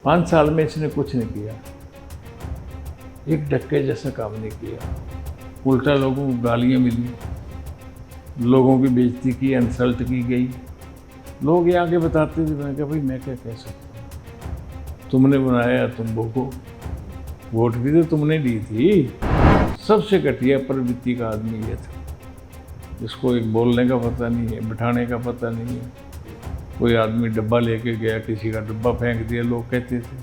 5 साल में इसने कुछ नहीं किया, एक डक्के जैसा काम नहीं किया। उल्टा लोगों को गालियाँ मिली, लोगों की बेइज्जती की, इंसल्ट की गई। लोग ये आगे बताते थे, मैं कहा भाई मैं क्या कह सकता हूँ, तुमने बनाया तुम भोगो, वोट भी तो तुमने दी थी। सबसे घटिया प्रवृत्ति का आदमी ये था, जिसको एक बोलने का पता नहीं है, बिठाने का पता नहीं है। कोई आदमी डब्बा लेके गया, किसी का डब्बा फेंक दिया, लोग कहते थे।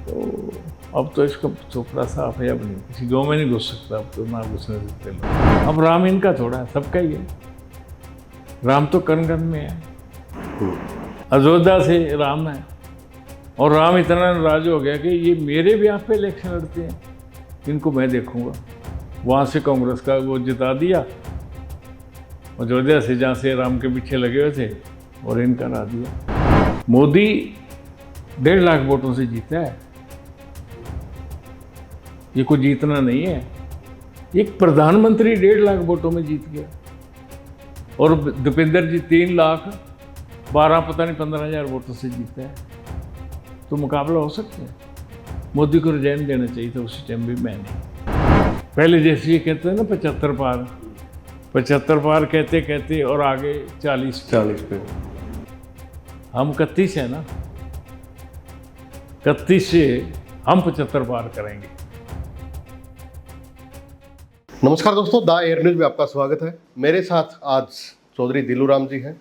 तो अब तो इसका चोपड़ा साफ है, अब नहीं किसी गाँव में नहीं घुस सकता, अब तो ना घुसने देते लोग। अब राम इनका थोड़ा है, सबका ही है। राम तो कण कण में है, अयोध्या से राम है। और राम इतना नाराज हो गया कि ये मेरे ब्याह पे इलेक्शन लड़ते हैं, इनको मैं देखूंगा। वहाँ से कांग्रेस का वो जिता दिया, अयोध्या से जहाँ से राम के पीछे लगे हुए थे, और इनका हरा दिया। मोदी 1.5 लाख वोटों से जीता है, ये कोई जीतना नहीं है। एक प्रधानमंत्री 1.5 लाख वोटों में जीत गया, और दीपेंद्र जी 3 लाख 12 पता नहीं 15,000 वोटों से जीता है। तो मुकाबला हो सकता है। मोदी को रिजाइन देना चाहिए था उसी टाइम भी, मैं नहीं। पहले जैसे ये कहते हैं ना 75 पार कहते कहते और आगे 40 पे। हम 31 है ना, 31 से हम 75 पार करेंगे। नमस्कार दोस्तों, द एयर न्यूज में आपका स्वागत है। मेरे साथ आज चौधरी दिलूराम जी हैं।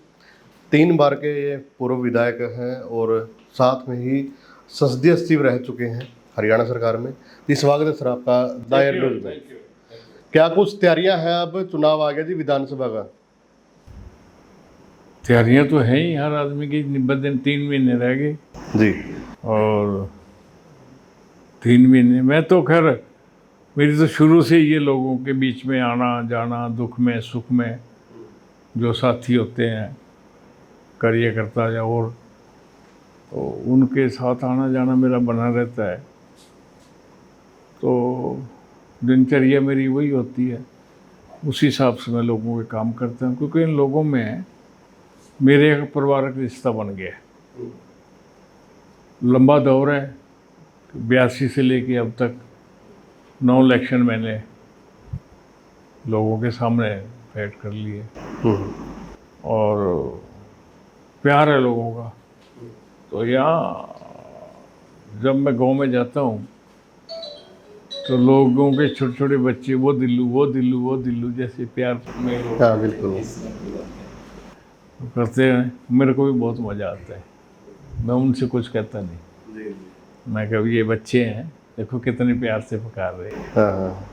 3 बार के ये पूर्व विधायक हैं और साथ में ही संसदीय सचिव रह चुके हैं हरियाणा सरकार में। जी स्वागत है सर आपका द एयर न्यूज में। क्या कुछ तैयारियां हैं? अब चुनाव आ गया जी विधानसभा का। तैयारियां तो हैं ही हर आदमी की। 90 दिन 3 महीने रह गए जी, और 3 महीने मैं तो खैर, मेरी तो शुरू से ये लोगों के बीच में आना जाना, दुख में सुख में जो साथी होते हैं, कार्यकर्ता या और, तो उनके साथ आना जाना मेरा बना रहता है। तो दिनचर्या मेरी वही होती है, उसी हिसाब से मैं लोगों के काम करता हूँ, क्योंकि इन लोगों में मेरे एक पारिवारिक रिश्ता बन गया है। लंबा दौर है, 82 से लेके अब तक 9 इलेक्शन मैंने लोगों के सामने फाइट कर लिए, और प्यार है लोगों का। तो यहाँ जब मैं गांव में जाता हूँ तो लोगों के छोटे छोटे बच्चे वो दिल्लू जैसे प्यार में हाँ बिल्कुल करते हैं। मेरे को भी बहुत मज़ा आता है। मैं उनसे कुछ कहता नहीं, मैं कभी ये बच्चे हैं देखो कितने प्यार से पुकार रहे हैं। हाँ।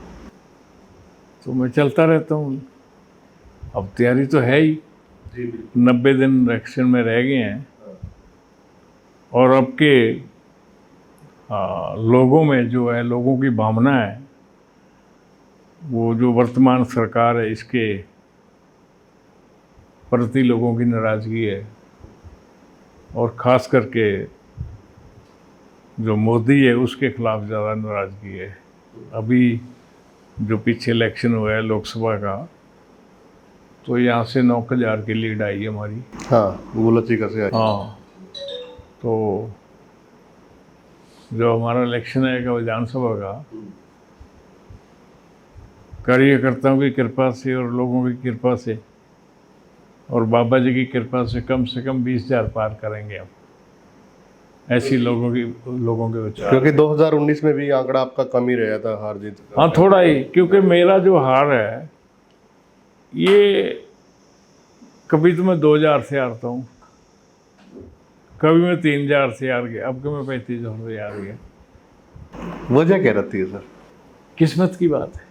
तो मैं चलता रहता हूँ। अब तैयारी तो है ही, 90 दिन इलेक्शन में रह गए हैं, और अब के लोगों में जो है, लोगों की भावना है, वो जो वर्तमान सरकार है इसके प्रति लोगों की नाराज़गी है, और ख़ास करके जो मोदी है उसके खिलाफ ज़्यादा नाराज़गी है। अभी जो पीछे इलेक्शन हुआ है लोकसभा का, तो यहाँ से 9,000 की लीड आई है हमारी। हाँ गुलची का से आई। हाँ, तो जो हमारा इलेक्शन आएगा विधानसभा का, कार्यकर्ताओं की कृपा से और लोगों की कृपा से और बाबा जी की कृपा से कम 20,000 पार करेंगे हम। ऐसी लोगों के विचार। क्योंकि 2019 में भी आंकड़ा आपका कम ही रहा था, हार जीत का। हाँ थोड़ा ही, क्योंकि मेरा जो हार है ये, कभी तो मैं 2,000 से हारता हूँ, कभी मैं 3,000 से हार गया, अब कि मैं 35,000 से हार गया। वजह क्या रहती है सर? किस्मत की बात है,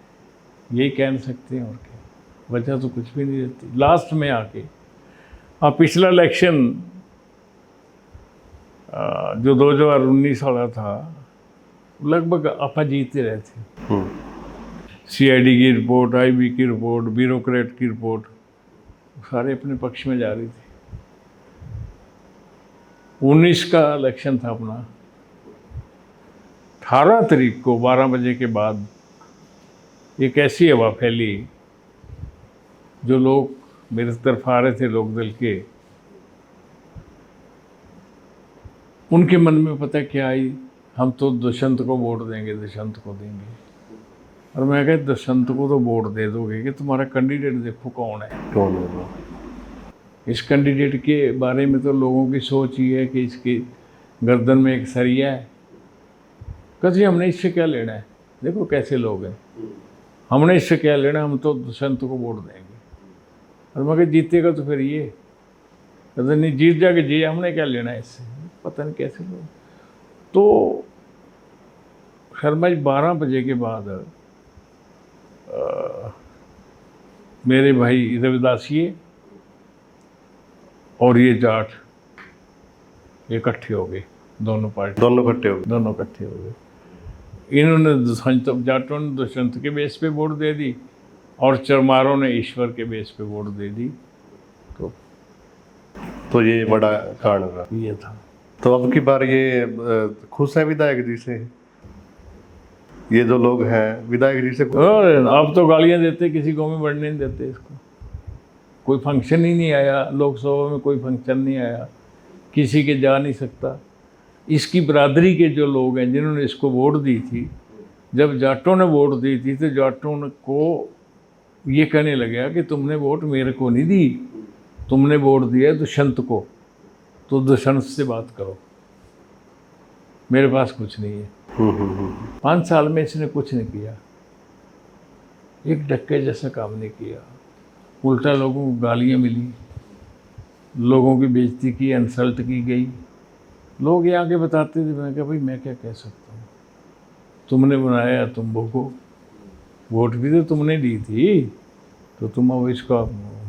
यही कह नहीं सकते हैं, और क्या वजह तो कुछ भी नहीं रहती। लास्ट में आके पिछला इलेक्शन जो 2019 वाला था, लगभग आप जीतते रहे थे। CID की रिपोर्ट, IB की रिपोर्ट, ब्यूरोक्रेट की रिपोर्ट, सारे अपने पक्ष में जा रही थी। 19 का इलेक्शन था अपना, 18 तारीख को 12 बजे के बाद एक ऐसी हवा फैली, जो लोग मेरे तरफ आ रहे थे लोकदल के, उनके मन में पता क्या आई, हम तो दुष्यंत को वोट देंगे, दुष्यंत को देंगे। और मैं कहा दुष्यंत को तो वोट दे दोगे कि तुम्हारा कैंडिडेट देखो कौन है। कौन है वो? इस कैंडिडेट के बारे में तो लोगों की सोच ही है कि इसकी गर्दन में एक सरिया है। कहते हमने इससे क्या लेना है, देखो कैसे लोग हैं, हमने इससे क्या लेना, हम तो दुष्यंत को वोट देंगे। और मैं कहा जीतेगा तो फिर ये, कहते नहीं जीत जाके जी, हमने क्या लेना है इससे। पता नहीं कैसे लोग। तो शर्मा जी 12 बजे के बाद मेरे भाई रविदासिये और ये जाट इकट्ठे हो गए, दोनों पार्टी, दोनों इकट्ठे हो गए। दोनों इकट्ठे हो गए। इन्होंने दुष्यंत, जाटों ने दुष्यंत के बेस पे वोट दे दी और चरमारों ने ईश्वर के बेस पे वोट दे दी। तो ये बड़ा कारण रहा। ये था। तो अब की बार ये खुश है विधायक जी से, ये जो लोग हैं विधायक जी से? और अब तो गालियां देते, किसी गाँव में बढ़ने नहीं देते इसको। कोई फंक्शन ही नहीं आया, लोकसभा में कोई फंक्शन नहीं आया, किसी के जा नहीं सकता। इसकी बरादरी के जो लोग हैं जिन्होंने इसको वोट दी थी, जब जाटों ने वोट दी थी तो जाटों को ये कहने लगा कि तुमने वोट मेरे को नहीं दी, तुमने वोट दिया दुष्यंत को, तो दुष्यंत से बात करो, मेरे पास कुछ नहीं है। 5 साल में इसने कुछ नहीं किया, एक डक्के जैसा काम नहीं किया। उल्टा लोगों को गालियाँ मिली, लोगों की बेइज्जती की, इंसल्ट की गई। लोग ये आके बताते थे, मैं कहा भाई मैं क्या कह सकता हूँ, तुमने बनाया तुम भोगो, वोट भी तो तुमने दी थी, तो तुम अब इसका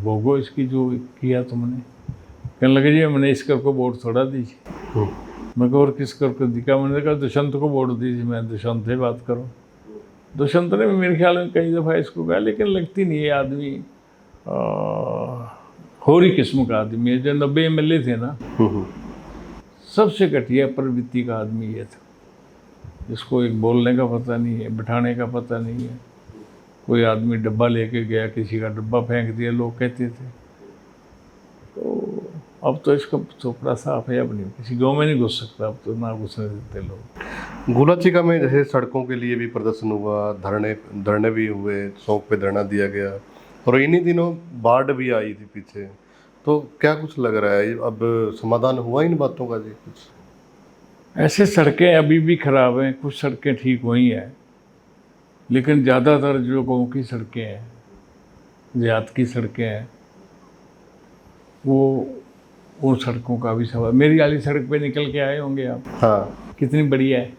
भोगो, इसकी जो किया तुमने। कहने लगे जी हमने इस कर को वोट थोड़ा दी थी। मैं कहा और किस कर को दिखा? मैंने कहा दुष्यंत को वोट दी थी, मैं दुष्यंत से बात करूँ। दुष्यंत ने भी मेरे ख्याल में कई दफ़ा इसको कहा, लेकिन लगती नहीं है आदमी होरी किस्म का आदमी है। जो 90 MLA थे ना, सबसे घटिया प्रवृत्ति का आदमी ये था, जिसको एक बोलने का पता नहीं है, बिठाने का पता नहीं है। कोई आदमी डब्बा लेके गया, किसी का डब्बा फेंक दिया, लोग कहते थे। तो अब तो इसका चोपड़ा साफ है, अब नहीं, किसी गाँव में नहीं घुस सकता, अब तो ना घुसने देते लोग। गुलाचिका में जैसे सड़कों के लिए भी प्रदर्शन हुआ, धरने भी हुए, चौक पे धरना दिया गया, और इन्हीं दिनों बाढ़ भी आई थी पीछे। तो क्या कुछ लग रहा है, अब समाधान हुआ इन बातों का जी कुछ? ऐसे सड़कें अभी भी खराब हैं, कुछ सड़कें ठीक हुई हैं, लेकिन ज़्यादातर जो गाँव की सड़कें हैं, देहात की सड़कें हैं, वो उन सड़कों का भी सवाल। मेरी वाली सड़क पे निकल के आए होंगे आप? हाँ। कितनी बढ़िया है,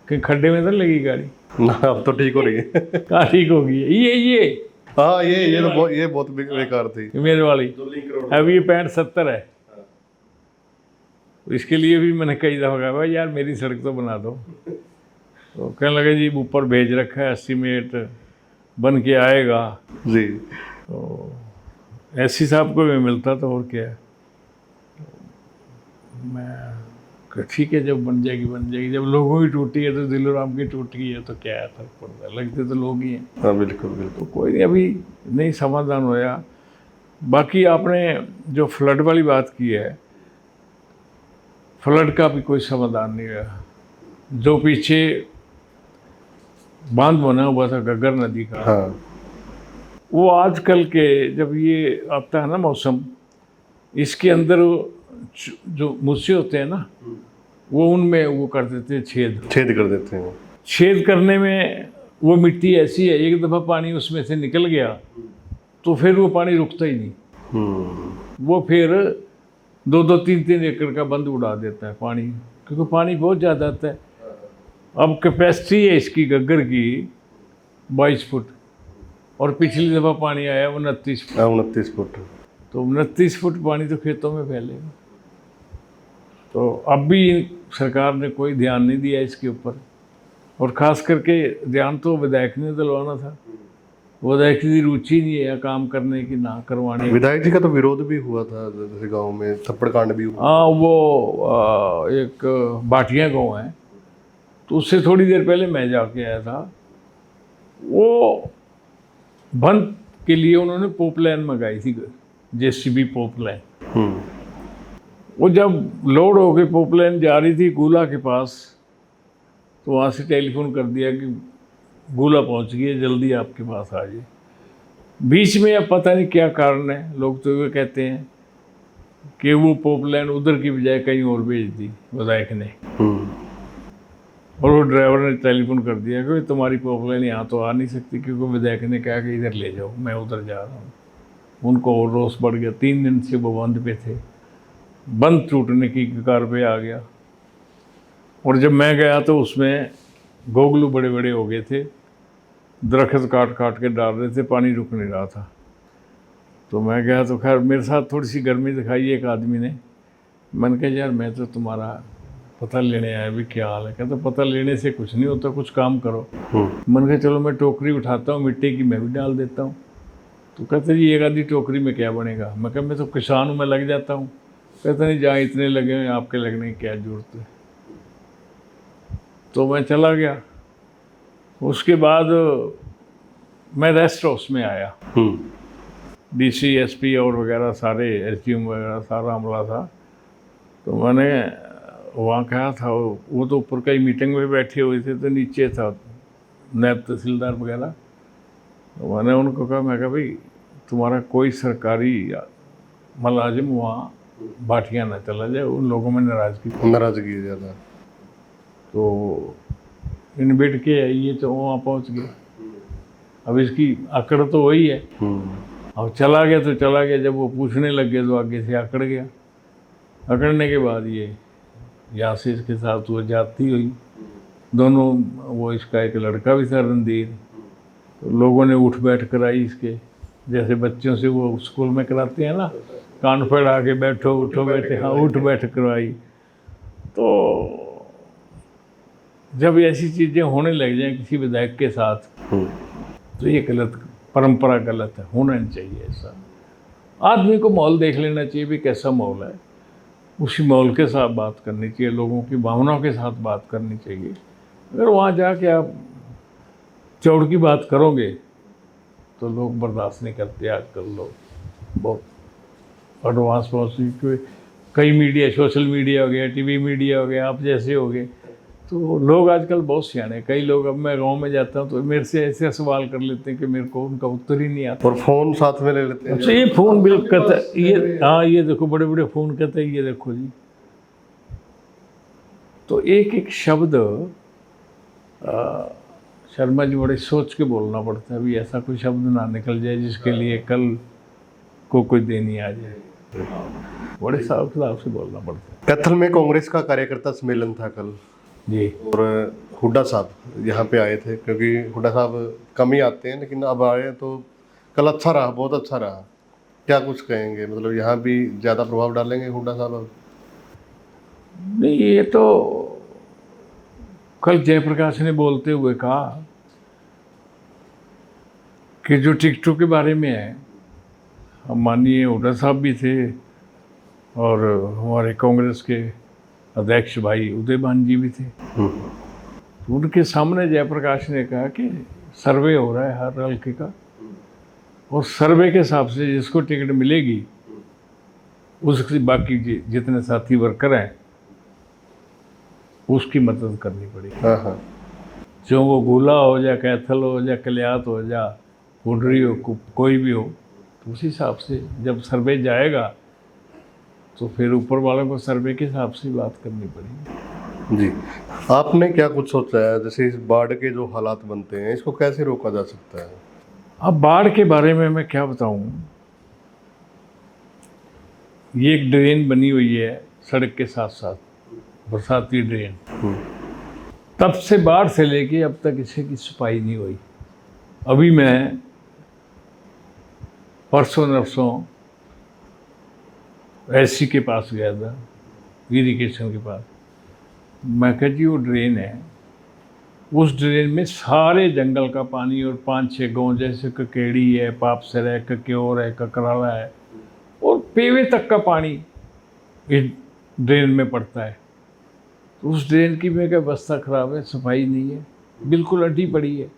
कहीं खड्डे में तो नहीं लगी गाड़ी ना, अब तो ठीक हो रही है। कहाँ ठीक होगी? ये हाँ, ये बहुत बेकार थी मेरे वाली। अब ये 65-70 है। इसके लिए भी मैंने कई दफ़ा कहा भाई यार मेरी सड़क तो बना दो। तो कहने लगे जी ऊपर भेज रखा है, एस्टीमेट बन के आएगा जी। तो एससी साहब को भी मिलता तो और क्या है। मैं ठीक है, जब बन जाएगी बन जाएगी। जब लोगों की टूटी है तो दिलोराम की टूटी है तो क्या है फर्क पड़ता है, लगते तो लोग ही हैं। हाँ बिल्कुल बिल्कुल। तो कोई नहीं, अभी नहीं समाधान होया। बाकी आपने जो फ्लड वाली बात की है, फ्लड का भी कोई समाधान नहीं हुआ। जो पीछे बांध बना हुआ था घग्गर नदी का, हाँ। वो आजकल के जब ये आता है ना मौसम, इसके अंदर जो मुस्से होते हैं ना, वो उनमें वो कर देते हैं छेद कर देते हैं। छेद करने में वो मिट्टी ऐसी है, एक दफ़ा पानी उसमें से निकल गया तो फिर वो पानी रुकता ही नहीं। वो फिर 2-2, 3-3 एकड़ का बंद उड़ा देता है पानी, क्योंकि पानी बहुत ज़्यादा आता है। अब कैपेसिटी है इसकी घग्गर की 22 फुट, और पिछली दफ़ा पानी आया 29 फुट। 29 फुट। तो 29 फुट पानी तो खेतों में फैलेगा। तो अब भी सरकार ने कोई ध्यान नहीं दिया इसके ऊपर, और ख़ास करके ध्यान तो विधायक ने दिलवाना था। विधायक की रुचि नहीं है काम करने की, ना करवाने। विधायक जी का तो विरोध भी हुआ था, जैसे गांव में थप्पड़ कांड भी हुआ। हाँ, वो एक बाटियाँ गाँव है, तो उससे थोड़ी देर पहले मैं जाके आया था। वो बंद के लिए उन्होंने पोपलाइन मंगाई थी, JCB पोपलाइन। वो जब लोड होके पोपलाइन जा रही थी गोला के पास, तो वहाँ से टेलीफोन कर दिया कि गोला पहुँच गई है, जल्दी आपके पास आ जाइए। बीच में अब पता नहीं क्या कारण है, लोग तो ये कहते हैं कि वो पोपलाइन उधर की बजाय कहीं और भेज दी विधायक ने, और वो ड्राइवर ने टेलीफोन कर दिया कि तुम्हारी पोपलाइन यहाँ तो आ नहीं सकती, क्योंकि विधायक ने कहा कि इधर ले जाओ, मैं उधर जा रहा हूँ। उनको और रोष बढ़ गया। 3 दिन से वो बंद पे थे, बंद टूटने की कगार पे आ गया। और जब मैं गया तो उसमें गोगलू बड़े बड़े हो गए थे, दरख्त काट काट के डाल रहे थे, पानी रुक नहीं रहा था। तो मैं गया तो खैर मेरे साथ थोड़ी सी गर्मी दिखाई एक आदमी ने। मैंने कहा यार मैं तो तुम्हारा पता लेने आया, भी क्या हाल है। कहता तो पता लेने से कुछ नहीं होता, कुछ काम करो। मैंने कहा चलो मैं टोकरी उठाता हूँ मिट्टी की, मैं भी डाल देता हूँ। तो कहते जी एक आधी टोकरी में क्या बनेगा। मैं कहा मैं तो किसान हूँ, मैं लग जाता हूँ। कहते नहीं जहाँ इतने लगे हैं आपके लगने की क्या जरूरत है। तो मैं चला गया। उसके बाद मैं रेस्ट हाउस में आया। डीसी एसपी और वगैरह सारे, एसडीएम वगैरह सारा अमला था। तो मैंने वहाँ कहा था, वो तो ऊपर कई मीटिंग में बैठे हुए थे, तो नीचे था नायब तहसीलदार वगैरह। तो मैंने उनको कहा, मैं कहा भाई तुम्हारा कोई सरकारी मुलाजिम वहाँ बाटियाँ ना चला जाए, उन लोगों में नाराज़गी ज़्यादा। तो इन्वेट के ये तो वहाँ पहुँच गए। अब इसकी अकड़ तो वही है। अब चला गया तो चला गया, जब वो पूछने लग गए तो आगे से अकड़ गया। अकड़ने के बाद ये यहाँ से इसके साथ वो जाती हुई, दोनों, वो इसका एक लड़का भी था रणधीर। तो लोगों ने उठ बैठ कराई इसके, जैसे बच्चों से वो स्कूल में कराते हैं ना, कान फैला के बैठो उठो बैठे, हाँ उठ बैठ करवाई। तो जब ऐसी चीज़ें होने लग जाएं किसी विधायक के साथ, तो ये गलत परंपरा, गलत है, होना नहीं चाहिए ऐसा। आदमी को माहौल देख लेना चाहिए भी कैसा माहौल है, उसी माहौल के साथ बात करनी चाहिए, लोगों की भावनाओं के साथ बात करनी चाहिए। अगर वहाँ जाके आप चौड़ की बात करोगे तो लोग बर्दाश्त नहीं करते। आजकल लोग बहुत एडवांस पहुँच, कई मीडिया, सोशल मीडिया हो गया, टीवी मीडिया हो गया, आप जैसे हो गए, तो लोग आजकल बहुत सियाने। कई लोग, अब मैं गांव में जाता हूं तो मेरे से ऐसे सवाल कर लेते हैं कि मेरे को उनका उत्तर ही नहीं आता। और फ़ोन साथ में ले लेते हैं। अच्छा, ये फ़ोन बिल कहता है, ये हाँ ये देखो बड़े बड़े फ़ोन कहते हैं, ये देखो जी। तो एक एक शब्द शर्मा जी बड़े सोच के बोलना पड़ता है, अभी ऐसा कोई शब्द ना निकल जाए जिसके लिए कल को कोई देनी आ जाए। बड़े साफ से बोलना पड़ता है। कैथल में कांग्रेस का कार्यकर्ता सम्मेलन था कल जी, और हुड्डा साहब यहाँ पे आए थे, क्योंकि हुड्डा साहब कम ही आते हैं, लेकिन अब आए तो कल अच्छा रहा, बहुत अच्छा रहा। क्या कुछ कहेंगे, मतलब यहाँ भी ज़्यादा प्रभाव डालेंगे हुड्डा साहब अब? नहीं, ये तो कल जयप्रकाश ने बोलते हुए कहा कि जो टिकटों के बारे में है, हम माननीय हुड्डा साहब भी थे और हमारे कांग्रेस के अध्यक्ष भाई उदयभान जी भी थे। तो उनके सामने जयप्रकाश ने कहा कि सर्वे हो रहा है हर हल्के का, और सर्वे के हिसाब से जिसको टिकट मिलेगी उसकी बाकी जितने साथी वर्कर हैं उसकी मदद करनी पड़ेगी। जो वो गोला हो जाए, कैथल हो जाए, कलियात हो जाए, पुंडरी हो, कोई भी हो, तो उस हिसाब से जब सर्वे जाएगा तो फिर ऊपर वालों को सर्वे के हिसाब से बात करनी पड़ेगी। जी, आपने क्या कुछ सोचा है, जैसे इस बाढ़ के जो हालात बनते हैं इसको कैसे रोका जा सकता है? अब बाढ़ के बारे में मैं क्या बताऊं, ये एक ड्रेन बनी हुई है सड़क के साथ साथ, बरसाती ड्रेन। तब से बाढ़ से लेके अब तक इसे की सफाई नहीं हुई। अभी मैं परसों नरसों एससी के पास गया था, इरिगेशन के पास। मैं कहा जी वो ड्रेन है, उस ड्रेन में सारे जंगल का पानी और 5-6 गाँव जैसे ककेड़ी है, पापसर है, कक्योर है, ककराला है, और पेवे तक का पानी इस ड्रेन में पड़ता है। तो उस ड्रेन की में क्या अवस्था ख़राब है, सफाई नहीं है, बिल्कुल अड्डी पड़ी है।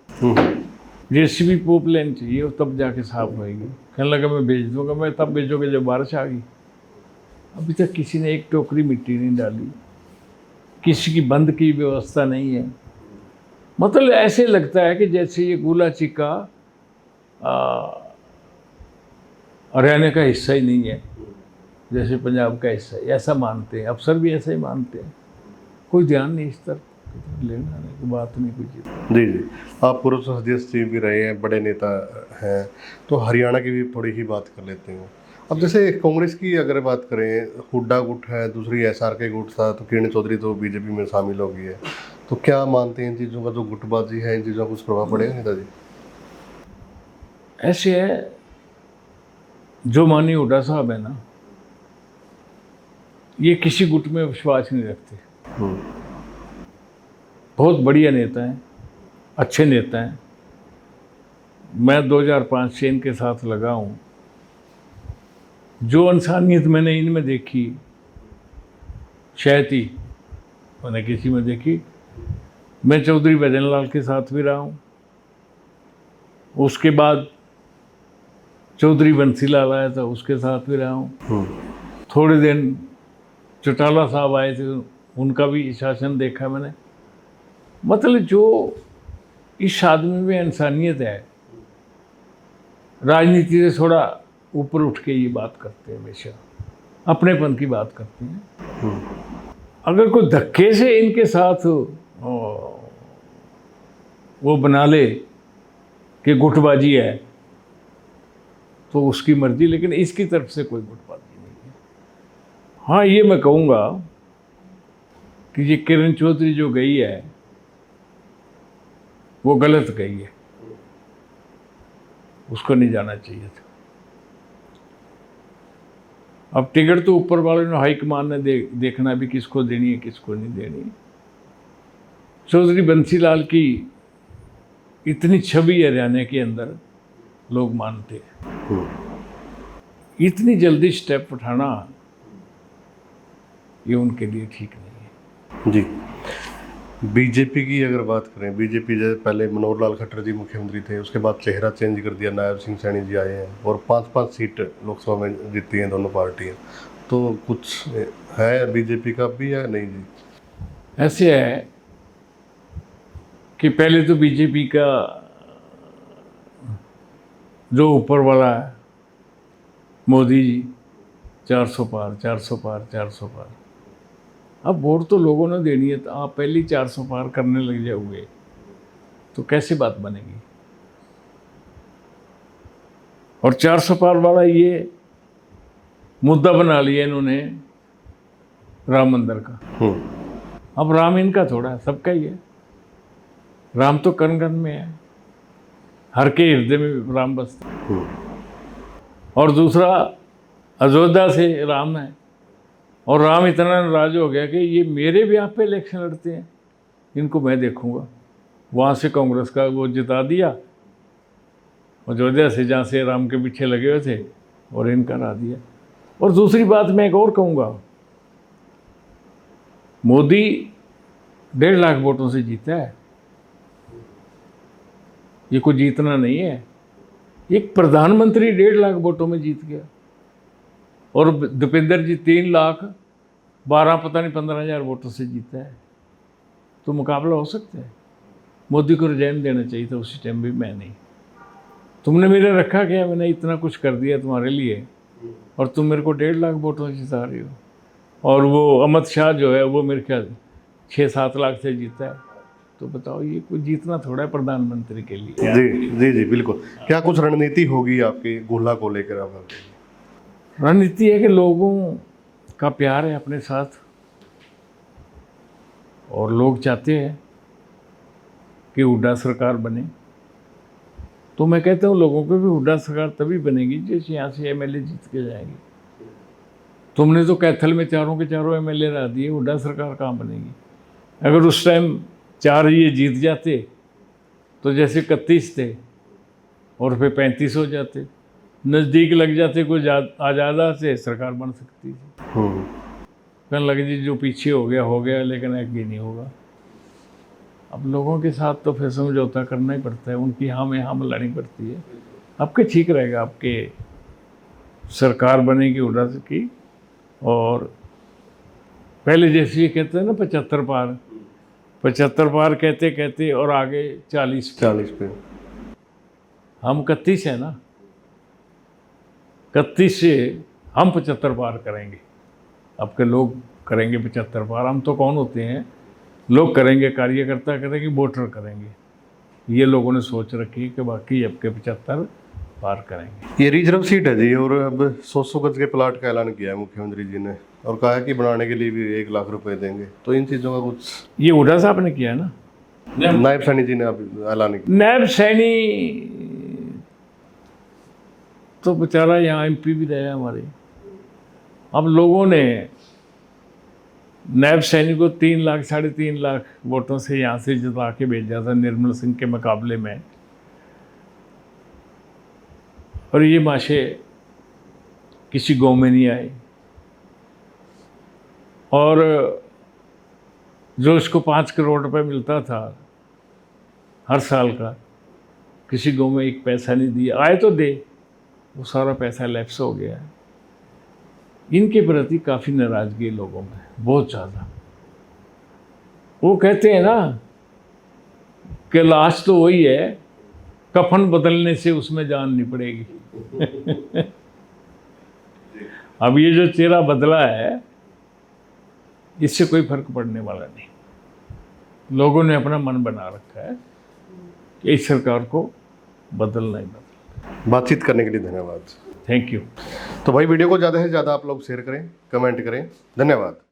जेसीबी पोपलाइन चाहिए और तब जाके साफ होएगी। कहने लगा मैं भेज दूंगा। मैं तब भेजोगे जब बारिश आ गई। अभी तक किसी ने एक टोकरी मिट्टी नहीं डाली, किसी की बंद की व्यवस्था नहीं है। मतलब ऐसे लगता है कि जैसे ये गोला चिक्का हरियाणा का हिस्सा ही नहीं है, जैसे पंजाब का हिस्सा है, ऐसा मानते हैं। अफसर भी ऐसा ही मानते हैं, कोई ध्यान नहीं इस तरफ लेना की बात नहीं कुछ। जी जी, आप पूर्व संसदीय सचिव भी रहे हैं, बड़े नेता हैं, तो हरियाणा की भी थोड़ी ही बात कर लेते हैं। अब जैसे कांग्रेस की अगर बात करें, हुड्डा गुट है, दूसरी SRK गुट था, तो किरण चौधरी तो बीजेपी में शामिल हो गई है, तो क्या मानते हैं इन चीज़ों का जो गुटबाजी है, इन चीज़ों का कुछ प्रभाव पड़ेगा नेताजी? ऐसे है, जो माननीय हुड्डा साहब है ना, ये किसी गुट में विश्वास नहीं रखते। बहुत बढ़िया नेता हैं, अच्छे नेता हैं। मैं 2005 से इनके साथ लगा हूँ। जो इंसानियत मैंने इनमें देखी, शायद ही मैंने किसी में देखी। मैं चौधरी भजनलाल के साथ भी रहा हूँ, उसके बाद चौधरी बंसीलाल आया था, उसके साथ भी रहा हूँ। थोड़े दिन चौटाला साहब आए थे, उनका भी शासन देखा मैंने। मतलब जो इस आदमी में इंसानियत है, राजनीति से थोड़ा ऊपर उठ के ये बात करते हैं, हमेशा अपनेपन की बात करते हैं। अगर कोई धक्के से इनके साथ वो बना ले कि गुटबाजी है, तो उसकी मर्जी, लेकिन इसकी तरफ से कोई गुटबाजी नहीं है। हाँ, ये मैं कहूँगा कि ये किरण चौधरी जो गई है वो गलत गई है, उसको नहीं जाना चाहिए था। अब टिकट तो ऊपर वाले ने, हाईकमान ने देखना भी किसको देनी है किसको नहीं देनी। चौधरी बंसीलाल की इतनी छवि हरियाणा के अंदर लोग मानते हैं, इतनी जल्दी स्टेप उठाना ये उनके लिए ठीक नहीं है। जी, बीजेपी की अगर बात करें, बीजेपी जैसे पहले मनोहर लाल खट्टर जी मुख्यमंत्री थे, उसके बाद चेहरा चेंज कर दिया, नायब सिंह सैनी जी आए हैं और 5-5 सीट लोकसभा में जीती हैं दोनों पार्टियां। तो कुछ है बीजेपी का भी या नहीं जी? ऐसे है कि पहले तो बीजेपी का जो ऊपर वाला है मोदी जी, 400 पार 400 पार 400 पार। अब वोट तो लोगों ने देनी है, तो आप पहले 400 पार करने लग जाओगे तो कैसे बात बनेगी। और 400 पार वाला ये मुद्दा बना लिया इन्होंने राम मंदिर का। अब राम इनका थोड़ा है, सबका ही है। राम तो कण कण में है, हर के हृदय में राम बसता है। और दूसरा, अयोध्या से राम है, और राम इतना नाराज हो गया कि ये मेरे ब्याह पे इलेक्शन लड़ते हैं, इनको मैं देखूंगा। वहाँ से कांग्रेस का वो जिता दिया, अयोध्या से जहाँ से राम के पीछे लगे हुए थे, और इनका हरा दिया। और दूसरी बात मैं एक और कहूँगा, मोदी 1.5 लाख वोटों से जीता है, ये कोई जीतना नहीं है। एक प्रधानमंत्री 1.5 लाख वोटों में जीत गया, और दीपेंद्र जी 3,12,000 पता नहीं 15,000 वोटों से जीता है। तो मुकाबला हो सकता है। मोदी को रिजाइन देना चाहिए था उसी टाइम भी। मैं नहीं, तुमने मेरा रखा क्या, मैंने इतना कुछ कर दिया तुम्हारे लिए, और तुम मेरे को 1.5 लाख वोटों से जिता रही हो। और वो अमित शाह जो है वो मेरे ख्याल 6-7 लाख से जीता है। तो बताओ, ये कोई जीतना थोड़ा है प्रधानमंत्री के लिए। जी जी जी, बिल्कुल। क्या कुछ रणनीति होगी आपकी गोला को लेकर? आप रणनीति है कि लोगों का प्यार है अपने साथ, और लोग चाहते हैं कि हुड्डा सरकार बने। तो मैं कहता हूँ लोगों को भी हुड्डा सरकार तभी बनेगी जैसे यहाँ से MLA जीत के जाएंगे। तुमने तो कैथल में चारों के चारों MLA रह दिए, हुड्डा सरकार कहाँ बनेगी? अगर उस टाइम 4 ये जीत जाते तो जैसे 31 थे और फिर 35 हो जाते, नज़दीक लग जाते, कोई आज़ादा से सरकार बन सकती थी। कहने लगे जी जो पीछे हो गया, लेकिन आगे नहीं होगा। अब लोगों के साथ तो फिर समझौता करना ही पड़ता है, उनकी हाँ में हाँ मिलानी पड़ती है। आपके ठीक रहेगा, आपके सरकार बनेगी हुड्डा की, और पहले जैसे ये कहते हैं ना 75 पार, 75 पार कहते कहते और आगे 40 पे। हम 31 है ना, 31 से हम 75 पार करेंगे। अब के लोग करेंगे 75 पार, हम तो कौन होते हैं, लोग करेंगे, कार्यकर्ता करेंगे, वोटर करेंगे। ये लोगों ने सोच रखी है कि बाकी अब के 75 पार करेंगे। ये रिजर्व सीट है जी, और अब 100 गज के प्लाट का ऐलान किया है मुख्यमंत्री जी ने, और कहा है कि बनाने के लिए भी 1 लाख रुपए देंगे। तो इन चीज़ों का कुछ ये हुड्डा साहब ने किया ना, नायब सैनी जी ने अब ऐलान किया। नायब सैनी तो बेचारा यहाँ एमपी भी रहा है हमारे। अब लोगों ने नायब सैनी को 3 लाख 3.5 लाख वोटों से यहाँ से जिता के भेजा था निर्मल सिंह के मुकाबले में, और ये माशे किसी गांव में नहीं आए। और जो इसको 5 करोड़ रुपए मिलता था हर साल का, किसी गांव में 1 पैसा नहीं दिया। आए तो दे, वो सारा पैसा लैप्स हो गया है। इनके प्रति काफ़ी नाराज़गी है लोगों में, बहुत ज़्यादा। वो कहते हैं ना कि लाश तो वही है, कफन बदलने से उसमें जान नहीं पड़ेगी। अब ये जो चेहरा बदला है, इससे कोई फर्क पड़ने वाला नहीं। लोगों ने अपना मन बना रखा है कि इस सरकार को बदलना ही बदलना। बातचीत करने के लिए धन्यवाद। Thank you. तो भाई वीडियो को ज़्यादा से ज़्यादा आप लोग शेयर करें, कमेंट करें। धन्यवाद।